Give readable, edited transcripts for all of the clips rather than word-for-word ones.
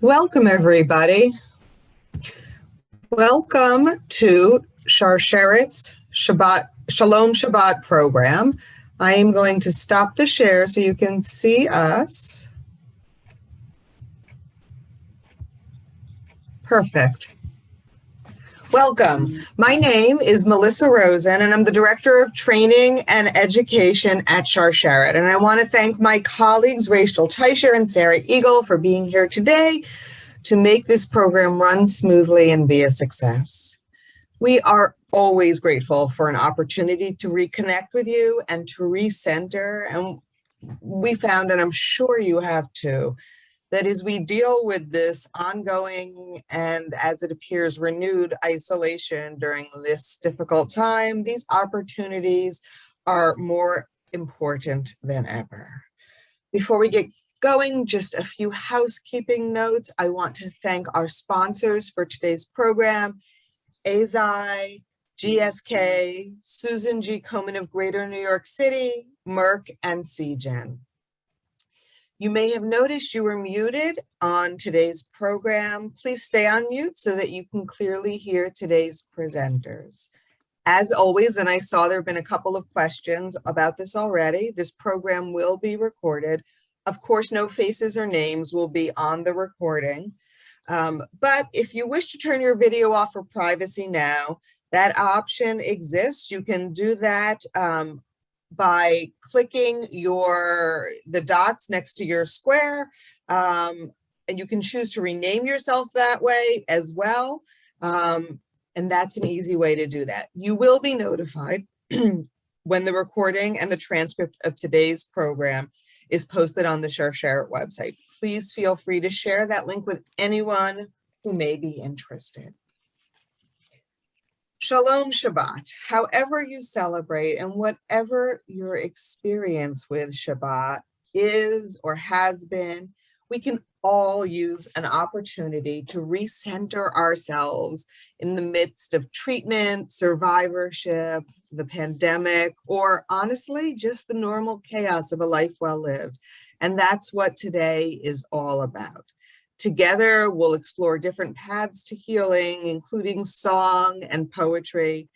Welcome, everybody. Welcome to Sharsheret's Shalom Shabbat program. I am going to stop the share so you can see us. Perfect. Welcome. My name is Melissa Rosen, and I'm the Director of Training and Education at Sharsheret. And I want to thank my colleagues, Rachel Teicher and Sarah Eagle, for being here today to make this program run smoothly and be a success. We are always grateful for an opportunity to reconnect with you and to recenter. And we found, and I'm sure you have too, that as we deal with this ongoing and, as it appears, renewed isolation during this difficult time, these opportunities are more important than ever. Before we get going, just a few housekeeping notes. I want to thank our sponsors for today's program: AZI, GSK, Susan G. Komen of Greater New York City, Merck, and CGen. You may have noticed you were muted on today's program. Please stay on mute so that you can clearly hear today's presenters. As always, and I saw there have been a couple of questions about this already, this program will be recorded. Of course, no faces or names will be on the recording. But if you wish to turn your video off for privacy now, that option exists. You can do that by clicking the dots next to your square, and you can choose to rename yourself that way as well. And that's an easy way to do that. You will be notified when the recording and the transcript of today's program is posted on the Sharsheret website. Please feel free to share that link with anyone who may be interested. Shalom Shabbat. However you celebrate and whatever your experience with Shabbat is or has been, we can all use an opportunity to recenter ourselves in the midst of treatment, survivorship, the pandemic, or honestly, just the normal chaos of a life well lived. And that's what today is all about. Together, we'll explore different paths to healing, including song and poetry,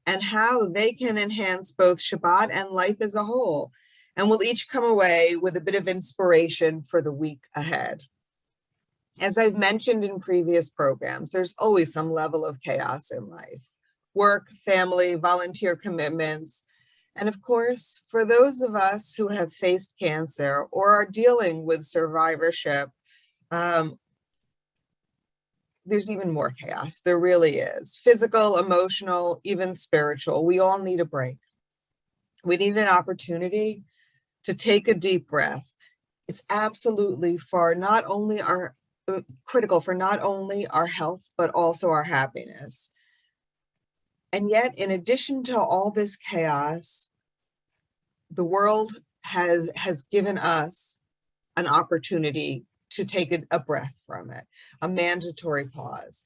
and how they can enhance both Shabbat and life as a whole. And we'll each come away with a bit of inspiration for the week ahead. As I've mentioned in previous programs, there's always some level of chaos in life: work, family, volunteer commitments. And of course, for those of us who have faced cancer or are dealing with survivorship, there's even more chaos. There really is. Physical, emotional, even spiritual. We all need a break. We need an opportunity to take a deep breath. It's absolutely critical for not only our health, but also our happiness. And yet, in addition to all this chaos, the world has given us an opportunity to take a breath from it, a mandatory pause.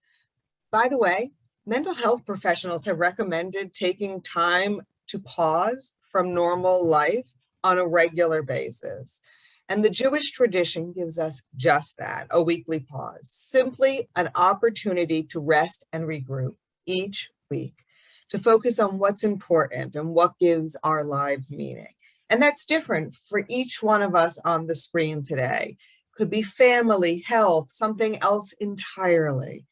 By the way, mental health professionals have recommended taking time to pause from normal life on a regular basis. And the Jewish tradition gives us just that, a weekly pause, simply an opportunity to rest and regroup each week, to focus on what's important and what gives our lives meaning. And that's different for each one of us on the screen today. Could be family, health, something else entirely.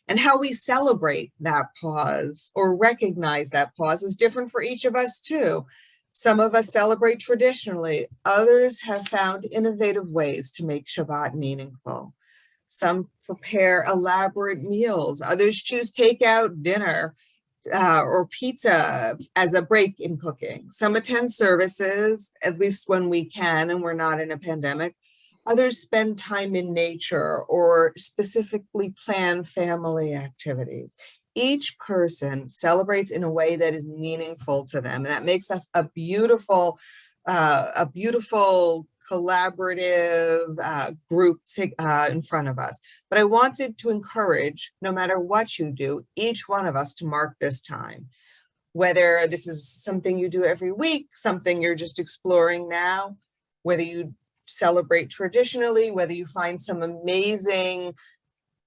And how we celebrate that pause or recognize that pause is different for each of us too. Some of us celebrate traditionally. Others have found innovative ways to make Shabbat meaningful. Some prepare elaborate meals. Others choose takeout dinner or pizza as a break in cooking. Some attend services, at least when we can and we're not in a pandemic. Others spend time in nature or specifically plan family activities. Each person celebrates in a way that is meaningful to them, and that makes us a beautiful collaborative group in front of us. But I wanted to encourage, no matter what you do, each one of us to mark this time. Whether this is something you do every week, something you're just exploring now, whether you celebrate traditionally, whether you find some amazing,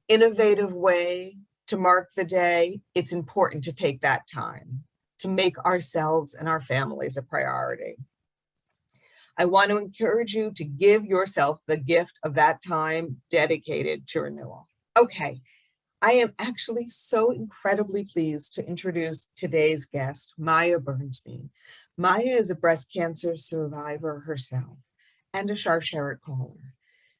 innovative way to mark the day, it's important to take that time to make ourselves and our families a priority. I want to encourage you to give yourself the gift of that time dedicated to renewal. Okay, I am actually so incredibly pleased to introduce today's guest, Maya Bernstein. Maya is a breast cancer survivor herself and a Sharsheret caller.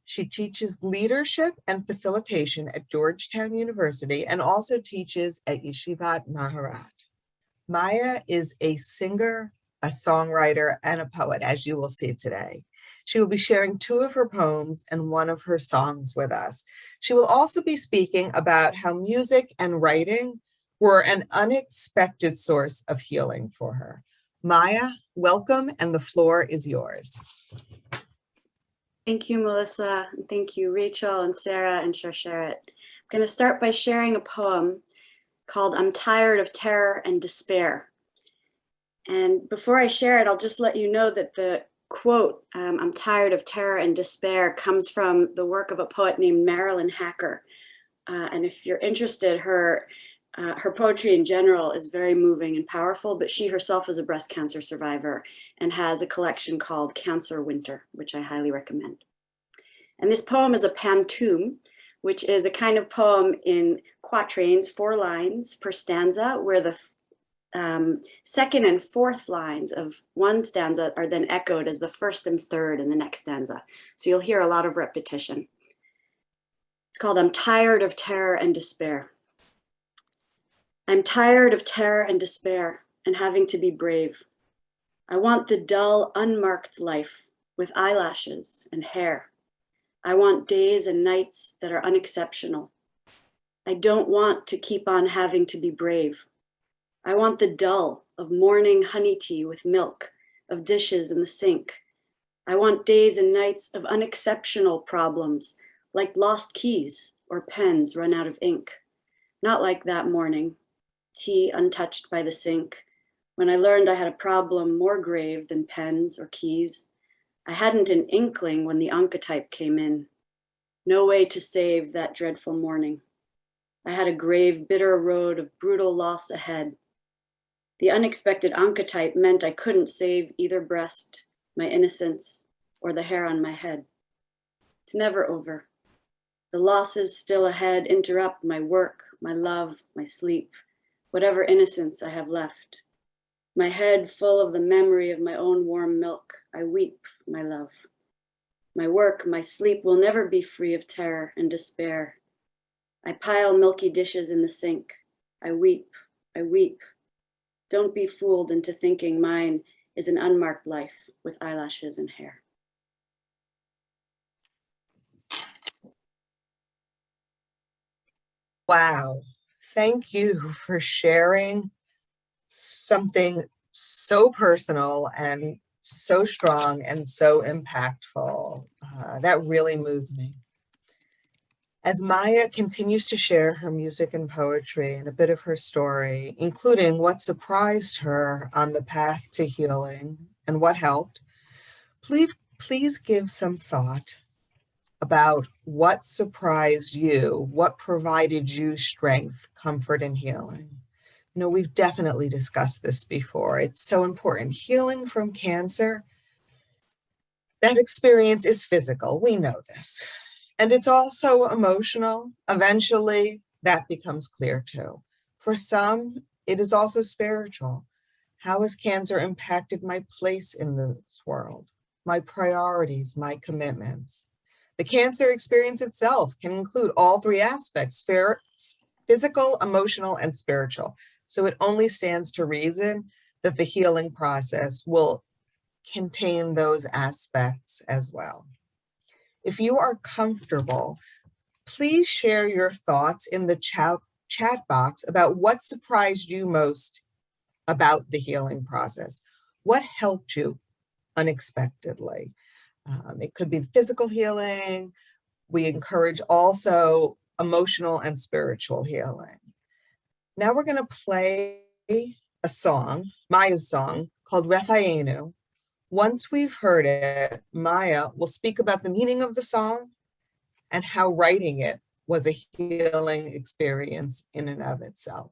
She teaches leadership and facilitation at Georgetown University and also teaches at Yeshivat Maharat. Maya is a singer, a songwriter, and a poet, as you will see today. She will be sharing 2 of her poems and 1 of her songs with us. She will also be speaking about how music and writing were an unexpected source of healing for her. Maya, welcome, and the floor is yours. Thank you, Melissa. And thank you, Rachel and Sarah and Sharsheret. I'm going to start by sharing a poem called I'm Tired of Terror and Despair. And before I share it, I'll just let you know that the quote, I'm tired of terror and despair, comes from the work of a poet named Marilyn Hacker. And if you're interested, her poetry in general is very moving and powerful, but she herself is a breast cancer survivor and has a collection called Cancer Winter, which I highly recommend. And this poem is a pantoum, which is a kind of poem in quatrains, 4 lines per stanza, where the second and fourth lines of one stanza are then echoed as the first and third in the next stanza. So you'll hear a lot of repetition. It's called I'm Tired of Terror and Despair. I'm tired of terror and despair and having to be brave. I want the dull, unmarked life with eyelashes and hair. I want days and nights that are unexceptional. I don't want to keep on having to be brave. I want the dull of morning honey tea with milk, of dishes in the sink. I want days and nights of unexceptional problems, like lost keys or pens run out of ink. Not like that morning, tea untouched by the sink, when I learned I had a problem more grave than pens or keys. I hadn't an inkling when the oncotype came in. No way to save that dreadful morning. I had a grave, bitter road of brutal loss ahead. The unexpected oncotype meant I couldn't save either breast, my innocence, or the hair on my head. It's never over. The losses still ahead interrupt my work, my love, my sleep, whatever innocence I have left. My head full of the memory of my own warm milk, I weep, my love. My work, my sleep will never be free of terror and despair. I pile milky dishes in the sink. I weep, I weep. Don't be fooled into thinking mine is an unmarked life with eyelashes and hair. Wow. Thank you for sharing something so personal and so strong and so impactful. That really moved me. As Maya continues to share her music and poetry and a bit of her story, including what surprised her on the path to healing and what helped, please give some thought about what surprised you, what provided you strength, comfort, and healing. You know, we've definitely discussed this before. It's so important. Healing from cancer, that experience is physical. We know this. And it's also emotional. Eventually, that becomes clear too. For some, it is also spiritual. How has cancer impacted my place in this world, my priorities, my commitments? The cancer experience itself can include all 3 aspects, physical, emotional, and spiritual. So it only stands to reason that the healing process will contain those aspects as well. If you are comfortable, please share your thoughts in the chat box about what surprised you most about the healing process. What helped you unexpectedly? It could be physical healing. We encourage also emotional and spiritual healing. Now we're going to play a song, Maya's song, called Refayenu, Once we've heard it, Maya will speak about the meaning of the song and how writing it was a healing experience in and of itself.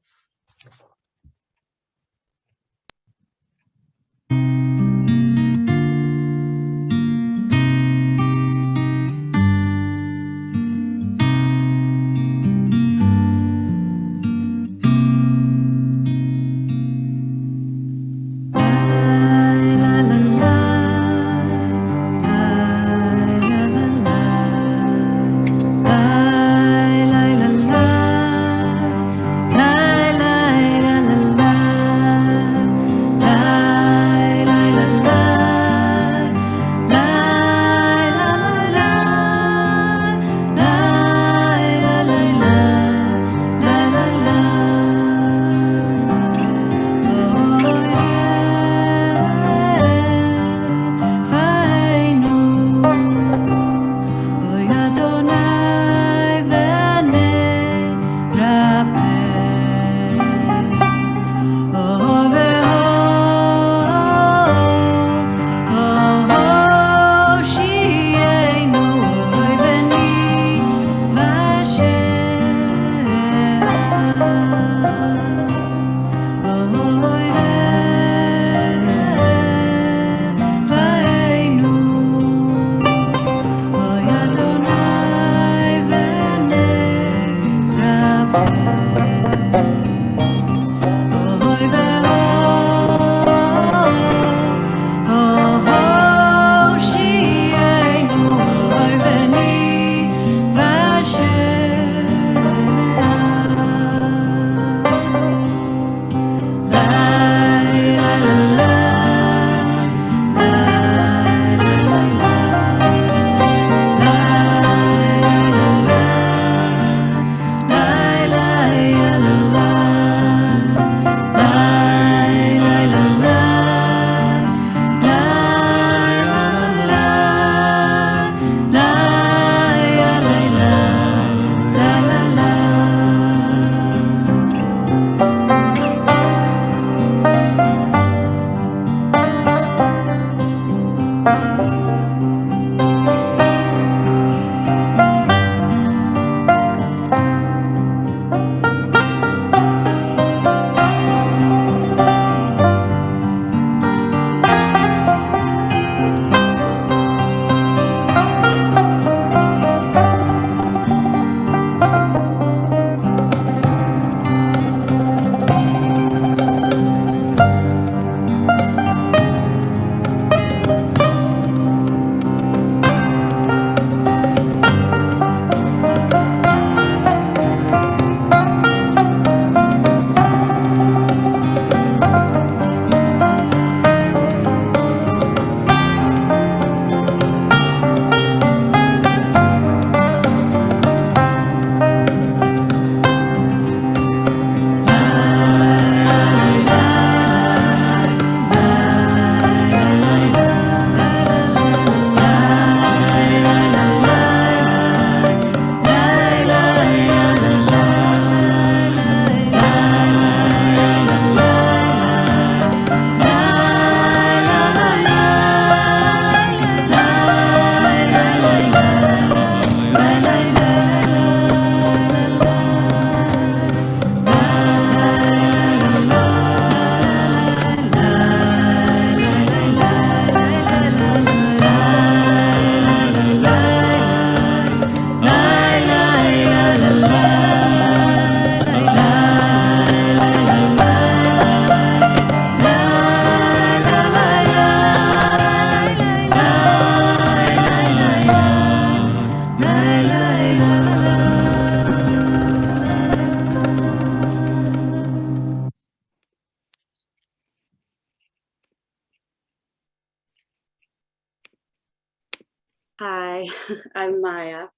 Hi, I'm Maya.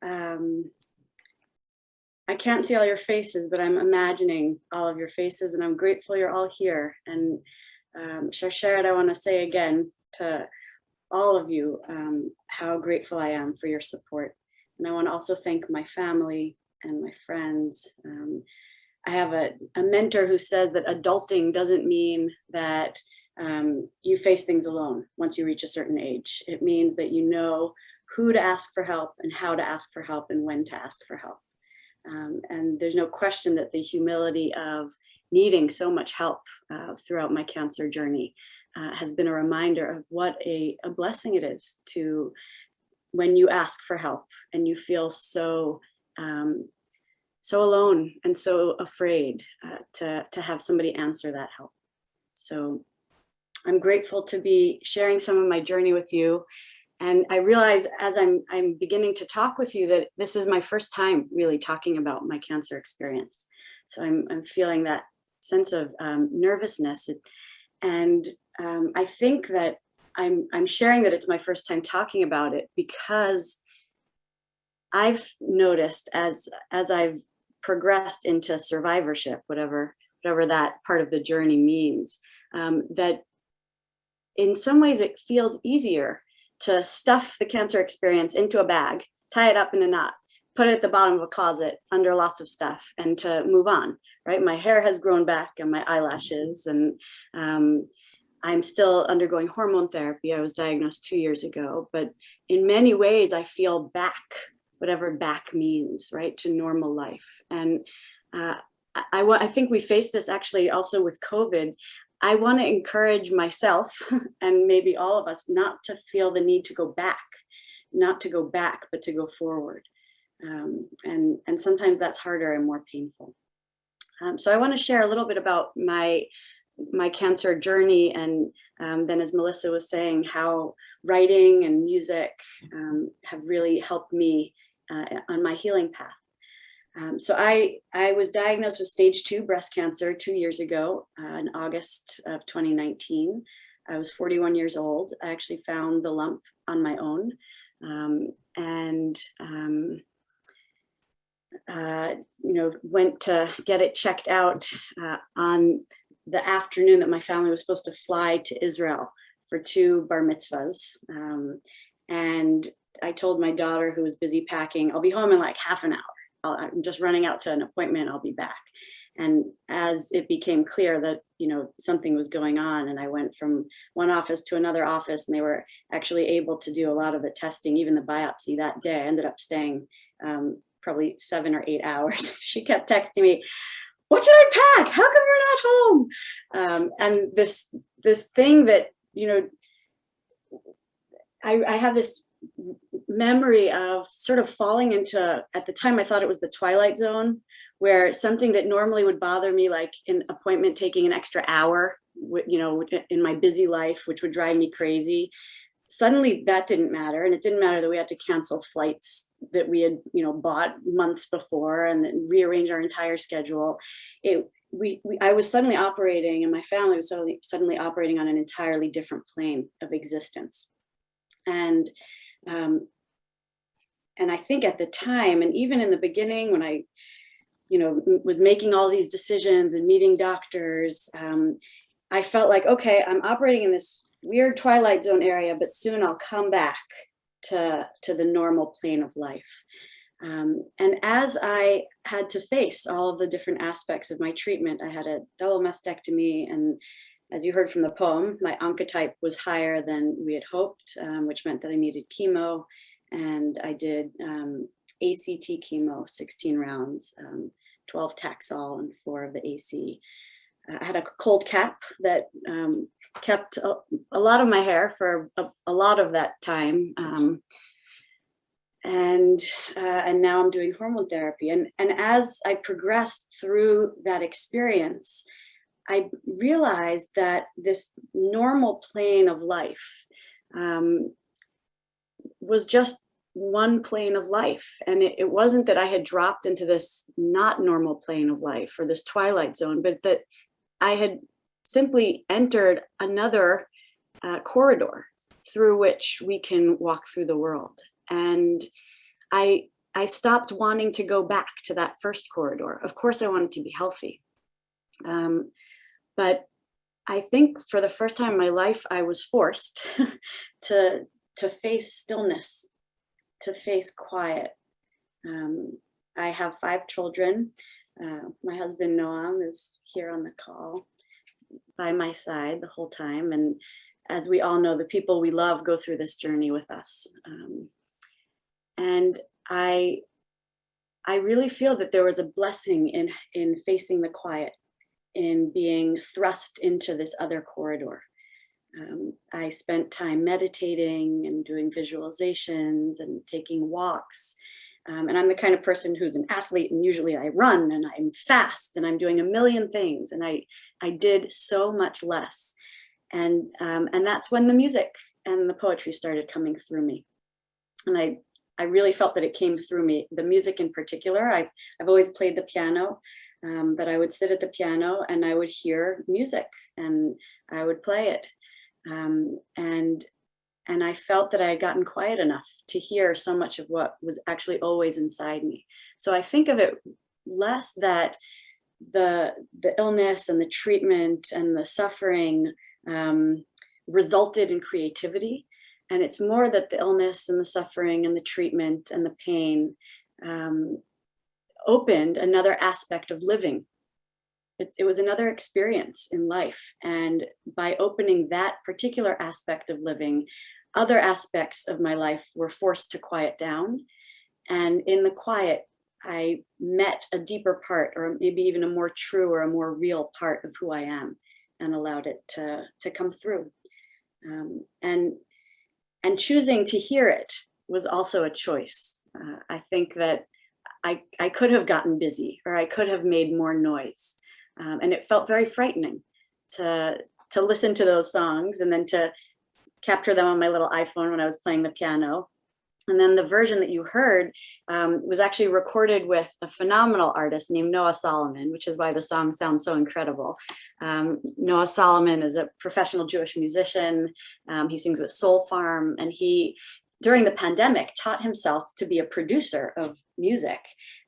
I can't see all your faces, but I'm imagining all of your faces, and I'm grateful you're all here. And Sharsheret, I want to say again to all of you how grateful I am for your support. And I want to also thank my family and my friends. I have a mentor who says that adulting doesn't mean that you face things alone once you reach a certain age. It means that you know who to ask for help and how to ask for help and when to ask for help. And there's no question that the humility of needing so much help throughout my cancer journey has been a reminder of what a blessing it is to, when you ask for help and you feel so so alone and so afraid to have somebody answer that help. So I'm grateful to be sharing some of my journey with you. And I realize as I'm beginning to talk with you that this is my first time really talking about my cancer experience. So I'm feeling that sense of nervousness. And I think that I'm sharing that it's my first time talking about it because I've noticed as I've progressed into survivorship, whatever that part of the journey means, that in some ways it feels easier to stuff the cancer experience into a bag, tie it up in a knot, put it at the bottom of a closet under lots of stuff, and to move on, right? My hair has grown back and my eyelashes, and I'm still undergoing hormone therapy. I was diagnosed 2 years ago, but in many ways I feel back, whatever back means, right, to normal life. And I think we face this actually also with COVID. I want to encourage myself and maybe all of us not to feel the need to go back, but to go forward. And sometimes that's harder and more painful. So I want to share a little bit about my cancer journey, and then, as Melissa was saying, how writing and music have really helped me on my healing path. So I was diagnosed with stage 2 breast cancer 2 years ago in August of 2019. I was 41 years old. I actually found the lump on my own, went to get it checked out on the afternoon that my family was supposed to fly to Israel for 2 bar mitzvahs. And I told my daughter, who was busy packing, I'll be home in like half an hour. I'm just running out to an appointment. I'll be back. And as it became clear that, something was going on, and I went from one office to another office, and they were actually able to do a lot of the testing, even the biopsy that day. I ended up staying probably 7 or 8 hours. She kept texting me, "What should I pack? How come you're not home?" And this thing that, I have this memory of sort of falling into, at the time I thought it was the twilight zone, where something that normally would bother me, like an appointment taking an extra hour, in my busy life, which would drive me crazy. Suddenly that didn't matter. And it didn't matter that we had to cancel flights that we had, bought months before, and then rearrange our entire schedule. I was suddenly operating, and my family was suddenly operating on an entirely different plane of existence. And I think at the time, and even in the beginning, when I, was making all these decisions and meeting doctors, I felt like, okay, I'm operating in this weird twilight zone area, but soon I'll come back to the normal plane of life. And as I had to face all of the different aspects of my treatment, I had a double mastectomy, and as you heard from the poem, my oncotype was higher than we had hoped, which meant that I needed chemo. And I did ACT chemo, 16 rounds, 12 Taxol and 4 of the AC. I had a cold cap that kept a lot of my hair for a lot of that time. And now I'm doing hormone therapy. And as I progressed through that experience, I realized that this normal plane of life was just one plane of life. And it wasn't that I had dropped into this not normal plane of life or this twilight zone, but that I had simply entered another corridor through which we can walk through the world. And I stopped wanting to go back to that first corridor. Of course, I wanted to be healthy. But I think for the first time in my life, I was forced to face stillness, to face quiet. I have 5 children. My husband, Noam, is here on the call. by my side the whole time. And as we all know, the people we love go through this journey with us. And I really feel that there was a blessing in facing the quiet, in being thrust into this other corridor. I spent time meditating and doing visualizations and taking walks. And I'm the kind of person who's an athlete, and usually I run and I'm fast and I'm doing a million things. And I did so much less. And that's when the music and the poetry started coming through me. And I really felt that it came through me, the music in particular. I've always played the piano, but I would sit at the piano and I would hear music and I would play it. And I felt that I had gotten quiet enough to hear so much of what was actually always inside me. So I think of it less that the illness and the treatment and the suffering resulted in creativity. And it's more that the illness and the suffering and the treatment and the pain opened another aspect of living. It was another experience in life. And by opening that particular aspect of living, other aspects of my life were forced to quiet down. And in the quiet, I met a deeper part, or maybe even a more true or a more real part of who I am, and allowed it to come through. And choosing to hear it was also a choice. I think that I could have gotten busy, or I could have made more noise. And it felt very frightening to listen to those songs and then to capture them on my little iPhone when I was playing the piano. And then the version that you heard was actually recorded with a phenomenal artist named Noah Solomon, which is why the song sounds so incredible. Noah Solomon is a professional Jewish musician. He sings with Soul Farm, and he, during the pandemic, taught himself to be a producer of music,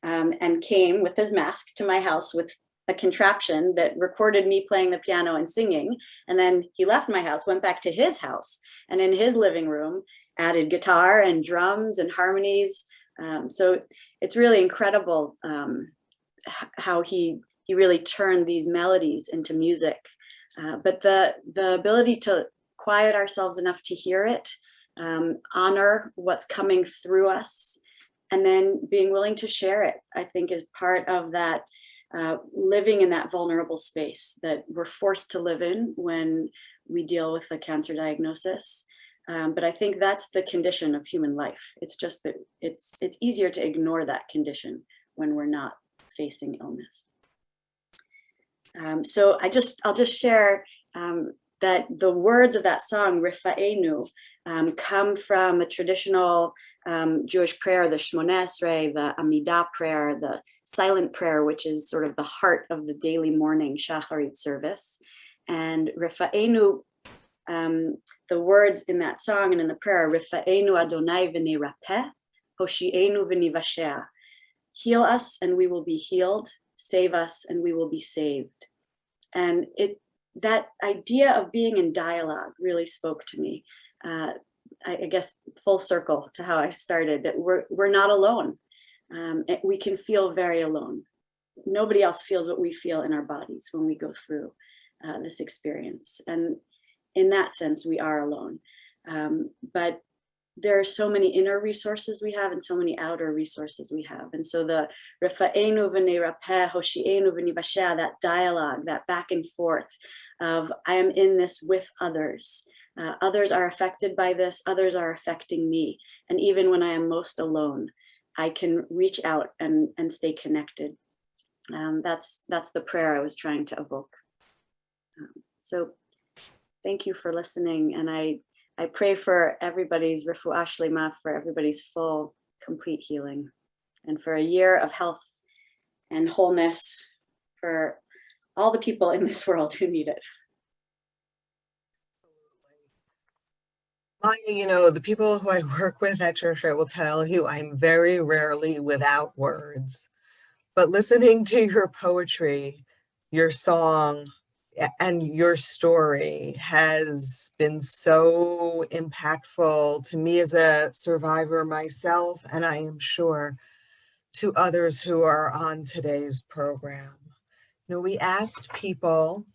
and came with his mask to my house with a contraption that recorded me playing the piano and singing. And then he left my house, went back to his house, and in his living room added guitar and drums and harmonies. So it's really incredible how he really turned these melodies into music. But the ability to quiet ourselves enough to hear it, honor what's coming through us, and then being willing to share it, I think is part of that living in that vulnerable space that we're forced to live in when we deal with a cancer diagnosis. But I think that's the condition of human life. It's just that it's easier to ignore that condition when we're not facing illness. So I'll just share that the words of that song, Rifa'enu, come from a traditional Jewish prayer, the Shmoneh Esrei, the Amidah prayer, the silent prayer, which is sort of the heart of the daily morning Shacharit service. And Rifa'enu, the words in that song and in the prayer, Rifa'enu Adonai v'nirapeh, Hoshi'enu v'nivashea. Heal us and we will be healed. Save us and we will be saved. And that idea of being in dialogue really spoke to me. I guess full circle to how I started, that we're not alone. We can feel very alone. Nobody else feels what we feel in our bodies when we go through this experience. And in that sense, we are alone. But there are so many inner resources we have and so many outer resources we have. And so the Rifa'enu v'nirapeh, Hoshi'enu v'nivashea, that dialogue, that back and forth of I am in this with others. Others are affected by this, others are affecting me. And even when I am most alone, I can reach out and stay connected. That's the prayer I was trying to evoke. So thank you for listening. And I pray for everybody's refuah shlema, for everybody's full, complete healing, and for a year of health and wholeness for all the people in this world who need it. Maya, the people who I work with at church, I will tell you, I'm very rarely without words. But listening to your poetry, your song, and your story has been so impactful to me as a survivor myself, and I am sure to others who are on today's program. We asked people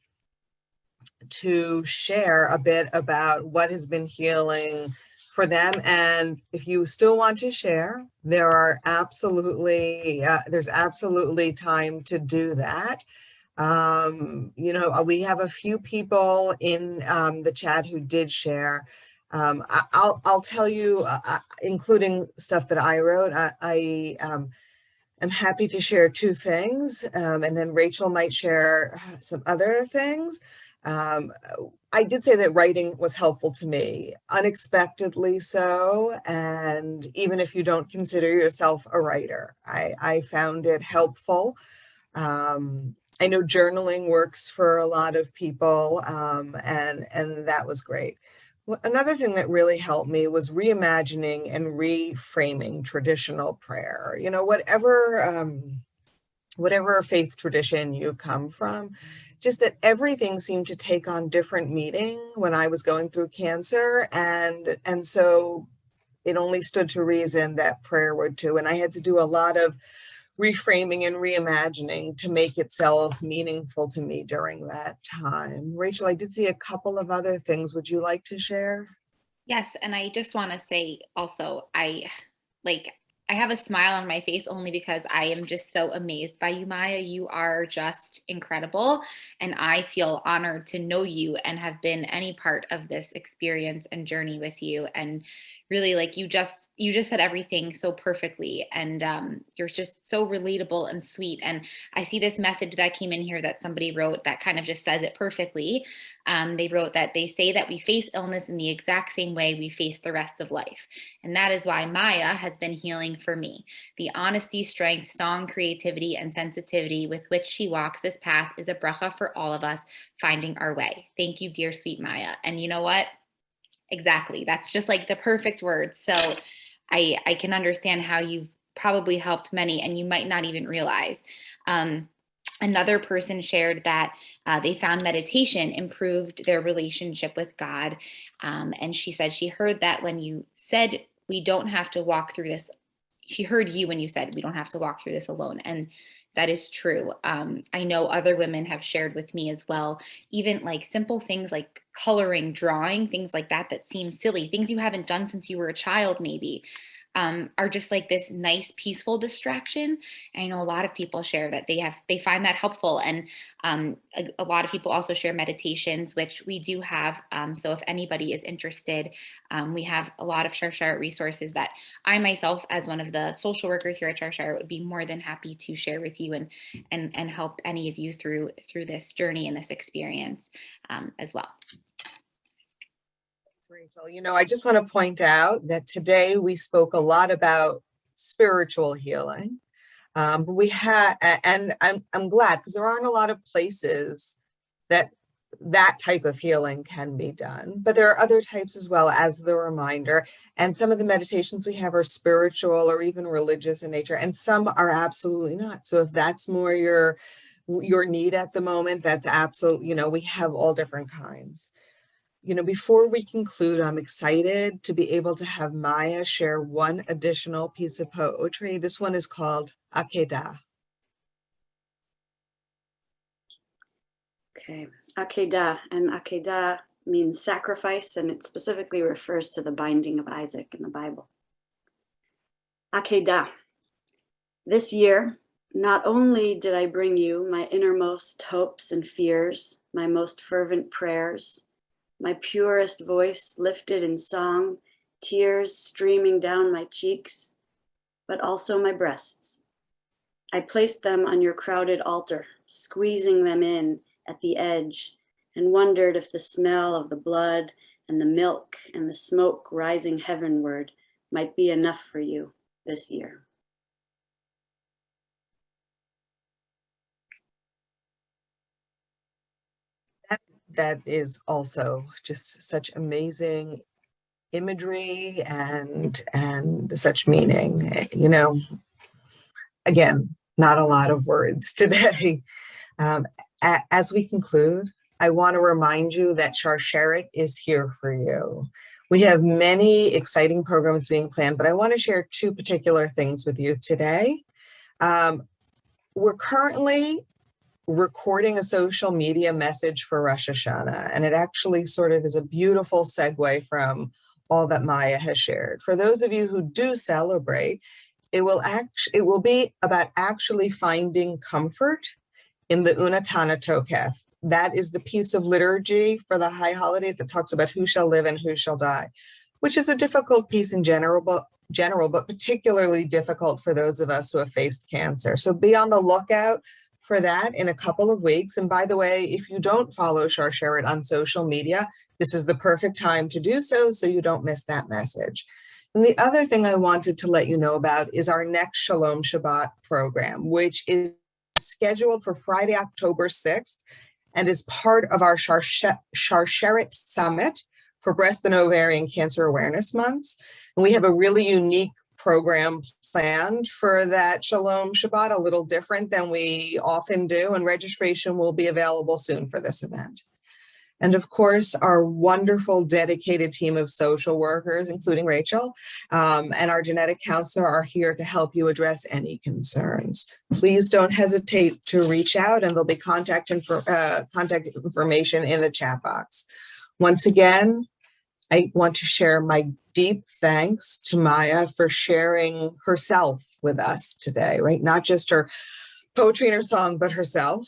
to share a bit about what has been healing for them. And if you still want to share, there's absolutely time to do that. We have a few people in the chat who did share. I'll tell you, including stuff that I wrote. I'm happy to share two things, and then Rachel might share some other things. I did say that writing was helpful to me, unexpectedly so, and even if you don't consider yourself a writer, I found it helpful. I know journaling works for a lot of people, and that was great. Another thing that really helped me was reimagining and reframing traditional prayer. Whatever faith tradition you come from, just that everything seemed to take on different meaning when I was going through cancer, and so it only stood to reason that prayer would too. And I had to do a lot of reframing and reimagining to make itself meaningful to me during that time. Rachel, I did see a couple of other things. Would you like to share? Yes, and I just want to say also, I have a smile on my face only because I am just so amazed by you, Maya. You are just incredible, and I feel honored to know you and have been any part of this experience and journey with you. And really, like, you just said everything so perfectly, and you're just so relatable and sweet. And I see this message that came in here that somebody wrote that kind of just says it perfectly. They wrote that they say that we face illness in the exact same way we face the rest of life. And that is why Maya has been healing for me. The honesty, strength, song, creativity, and sensitivity with which she walks this path is a bracha for all of us finding our way. Thank you, dear sweet Maya. And you know what? Exactly. That's just like the perfect words. So I can understand how you've probably helped many and you might not even realize. Another person shared that they found meditation improved their relationship with God. And she said she heard that when you said we don't have to walk through this, she heard you when you said we don't have to walk through this alone. And that is true. I know other women have shared with me as well, even like simple things like coloring, drawing, things like that that seem silly, things you haven't done since you were a child maybe. Are just like this nice, peaceful distraction. And I know a lot of people share that they find that helpful. And a lot of people also share meditations, which we do have. So if anybody is interested, we have a lot of Share resources that I myself, as one of the social workers here at Share, would be more than happy to share with you and help any of you through this journey and this experience as well. Rachel, I just want to point out that today we spoke a lot about spiritual healing. But we had, and I'm glad, because there aren't a lot of places that type of healing can be done. But there are other types as well, as the reminder. And some of the meditations we have are spiritual or even religious in nature, and some are absolutely not. So if that's more your need at the moment, that's absolutely, we have all different kinds. Before we conclude, I'm excited to be able to have Maya share one additional piece of poetry. This one is called Akedah. Okay, Akedah, and Akedah means sacrifice, and it specifically refers to the binding of Isaac in the Bible. Akedah. This year, not only did I bring you my innermost hopes and fears, my most fervent prayers, my purest voice lifted in song, tears streaming down my cheeks, but also my breasts. I placed them on your crowded altar, squeezing them in at the edge, and wondered if the smell of the blood and the milk and the smoke rising heavenward might be enough for you this year. That is also just such amazing imagery and such meaning. Again, not a lot of words today. As we conclude, I want to remind you that Sharsheret is here for you. We have many exciting programs being planned, but I want to share two particular things with you today. We're currently recording a social media message for Rosh Hashanah. And it actually sort of is a beautiful segue from all that Maya has shared. For those of you who do celebrate, it will be about actually finding comfort in the Unatana Tokef. That is the piece of liturgy for the high holidays that talks about who shall live and who shall die, which is a difficult piece in general, but particularly difficult for those of us who have faced cancer. So be on the lookout for that in a couple of weeks. And by the way, if you don't follow Sharsheret on social media, this is the perfect time to do so you don't miss that message. And the other thing I wanted to let you know about is our next Shalom Shabbat program, which is scheduled for Friday, October 6th, and is part of our Sharsheret Summit for Breast and Ovarian Cancer Awareness Months. And we have a really unique program planned for that Shalom Shabbat, a little different than we often do, and registration will be available soon for this event. And of course, our wonderful dedicated team of social workers, including Rachel, and our genetic counselor are here to help you address any concerns. Please don't hesitate to reach out, and there'll be contact information in the chat box. Once again, I want to share my deep thanks to Maya for sharing herself with us today, right? Not just her poetry and her song, but herself.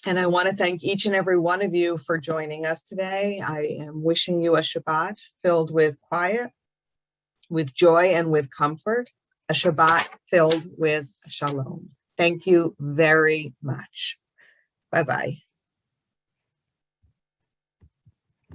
And I want to thank each and every one of you for joining us today. I am wishing you a Shabbat filled with quiet, with joy, and with comfort, a Shabbat filled with shalom. Thank you very much. Bye-bye.